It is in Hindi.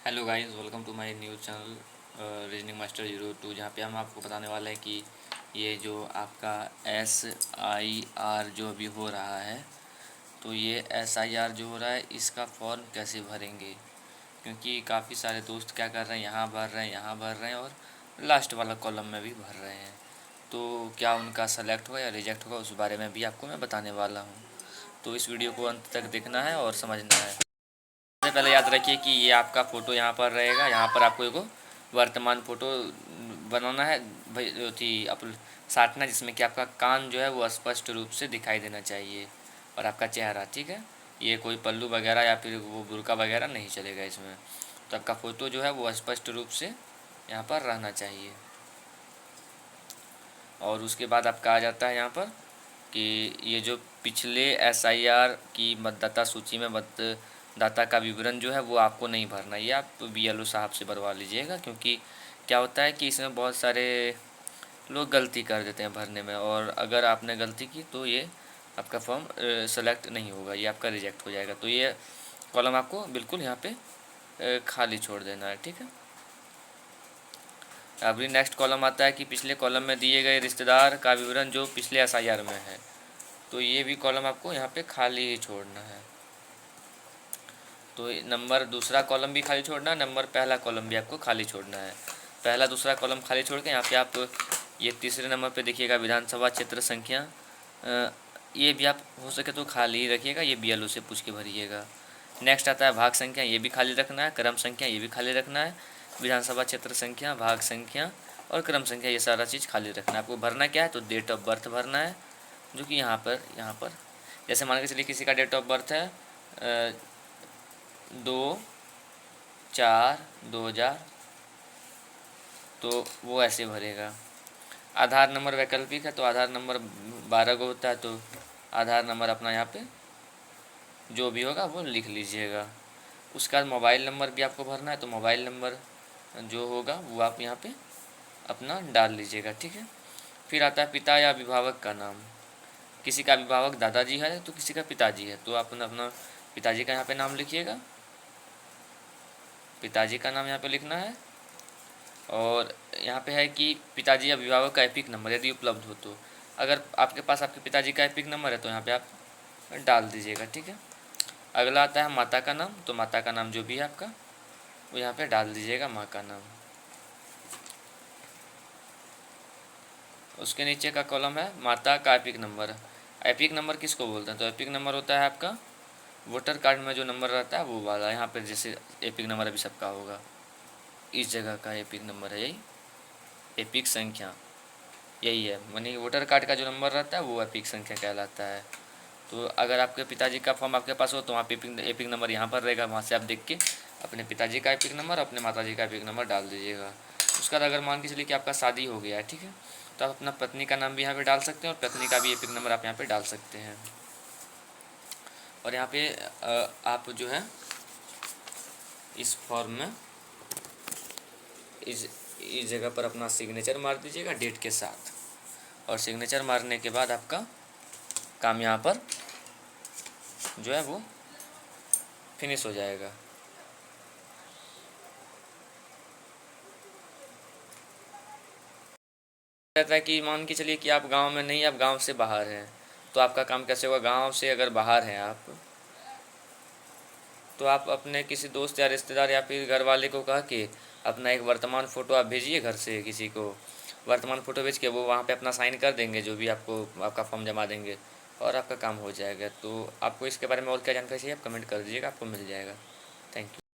Hello guys, welcome to my news channel reasoning master 02, जहाँ पे हम आपको बताने वाले हैं कि ये जो आपका SIR जो अभी हो रहा है, तो ये SIR जो हो रहा है इसका फॉर्म कैसे भरेंगे। क्योंकि काफ़ी सारे दोस्त क्या कर रहे हैं, यहाँ भर रहे हैं, यहाँ भर रहे हैं और लास्ट वाला कॉलम में भी भर रहे हैं। तो क्या उनका सेलेक्ट होगा या रिजेक्ट होगा, उस बारे में भी आपको मैं बताने वाला हूँ। तो इस वीडियो को अंत तक देखना है और समझना है। सबसे पहले याद रखिए कि ये आपका फ़ोटो यहाँ पर रहेगा। यहाँ पर आपको एगो वर्तमान फ़ोटो बनाना है भाई, जो थी अप साटना, जिसमें कि आपका कान जो है वो स्पष्ट रूप से दिखाई देना चाहिए और आपका चेहरा, ठीक है। ये कोई पल्लू वगैरह या फिर वो बुर्का वगैरह नहीं चलेगा इसमें। तो आपका फ़ोटो जो है वो स्पष्ट रूप से यहाँ पर रहना चाहिए। और उसके बाद आपका आ जाता है यहाँ पर कि ये जो पिछले SIR की मतदाता सूची में मतदाता का विवरण जो है वो आपको नहीं भरना, ये आप BLO साहब से भरवा लीजिएगा। क्योंकि क्या होता है कि इसमें बहुत सारे लोग गलती कर देते हैं भरने में, और अगर आपने गलती की तो ये आपका फॉर्म सेलेक्ट नहीं होगा, ये आपका रिजेक्ट हो जाएगा। तो ये कॉलम आपको बिल्कुल यहाँ पे खाली छोड़ देना है, ठीक है। अभी नेक्स्ट कॉलम आता है कि पिछले कॉलम में दिए गए रिश्तेदार का विवरण जो पिछले SIR में है, तो ये भी कॉलम आपको यहाँ पे खाली ही छोड़ना है। तो नंबर दूसरा कॉलम भी खाली छोड़ना है, नंबर पहला कॉलम भी आपको खाली छोड़ना है। पहला दूसरा कॉलम खाली छोड़ के यहाँ पे आप ये तीसरे नंबर पे देखिएगा विधानसभा क्षेत्र संख्या, ये भी आप हो सके तो खाली ही रखिएगा, ये BLO से पूछ के भरिएगा। नेक्स्ट आता है भाग संख्या, ये भी खाली रखना है। क्रम संख्या, ये भी खाली रखना है। विधानसभा क्षेत्र संख्या, भाग संख्या और क्रम संख्या, ये सारा चीज़ खाली रखना है। आपको भरना क्या है, तो डेट ऑफ बर्थ भरना है, जो कि यहाँ पर जैसे मान के चलिए किसी का डेट ऑफ बर्थ है 2/4/2000, तो वो ऐसे भरेगा। आधार नंबर वैकल्पिक है, तो आधार नंबर 12 को होता है, तो आधार नंबर अपना यहाँ पे जो भी होगा वो लिख लीजिएगा। उसके बाद मोबाइल नंबर भी आपको भरना है, तो मोबाइल नंबर जो होगा वो आप यहाँ पे अपना डाल लीजिएगा, ठीक है। फिर आता है पिता या अभिभावक का नाम। किसी का अभिभावक दादाजी है तो किसी का पिताजी है, तो आप अपना पिताजी का यहाँ पे नाम लिखिएगा, पिताजी का नाम यहाँ पे लिखना है। और यहाँ पे है कि पिताजी अभिभावक का एपिक नंबर यदि उपलब्ध हो, तो अगर आपके पास आपके पिताजी का एपिक नंबर है तो यहाँ पे आप डाल दीजिएगा, ठीक है। अगला आता है माता का नाम, तो माता का नाम जो भी है आपका वो यहाँ पे डाल दीजिएगा, माँ का नाम। उसके नीचे का कॉलम है माता का एपिक नंबर। एपिक नंबर किसको बोलते हैं, तो एपिक नंबर होता है आपका वोटर कार्ड में जो नंबर रहता है वो वाला। यहाँ पर जैसे एपिक नंबर अभी सबका होगा, इस जगह का एपिक नंबर है, यही एपिक संख्या यही है। मानी वोटर कार्ड का जो नंबर रहता है वो एपिक संख्या कहलाता है। तो अगर आपके पिताजी का फॉर्म आपके पास हो तो आप एपिक नंबर यहाँ पर रहेगा, वहाँ से आप देख के अपने पिताजी का एपिक नंबर, अपने माताजी का एपिक नंबर डाल दीजिएगा। उसके बाद अगर मान के चलिए कि आपका शादी हो गया है, ठीक है, तो आप अपना पत्नी का नाम भी यहाँ पे डाल सकते हैं और पत्नी का भी एपिक नंबर आप यहाँ पे डाल सकते हैं। और यहाँ पे आप जो है इस फॉर्म में इस जगह पर अपना सिग्नेचर मार दीजिएगा डेट के साथ, और सिग्नेचर मारने के बाद आपका काम यहाँ पर जो है वो फिनिश हो जाएगा। रहता है कि मान के चलिए कि आप गांव में नहीं, आप गांव से बाहर हैं, तो आपका काम कैसे होगा। गांव से अगर बाहर हैं आप, तो आप अपने किसी दोस्त या रिश्तेदार या फिर घर वाले को कह के अपना एक वर्तमान फ़ोटो आप भेजिए घर से किसी को। वर्तमान फ़ोटो भेज के वो वहाँ पे अपना साइन कर देंगे, जो भी आपको आपका फॉर्म जमा देंगे और आपका काम हो जाएगा। तो आपको इसके बारे में और क्या जानकारी चाहिए आप कमेंट कर दीजिएगा, आपको मिल जाएगा। Thank you.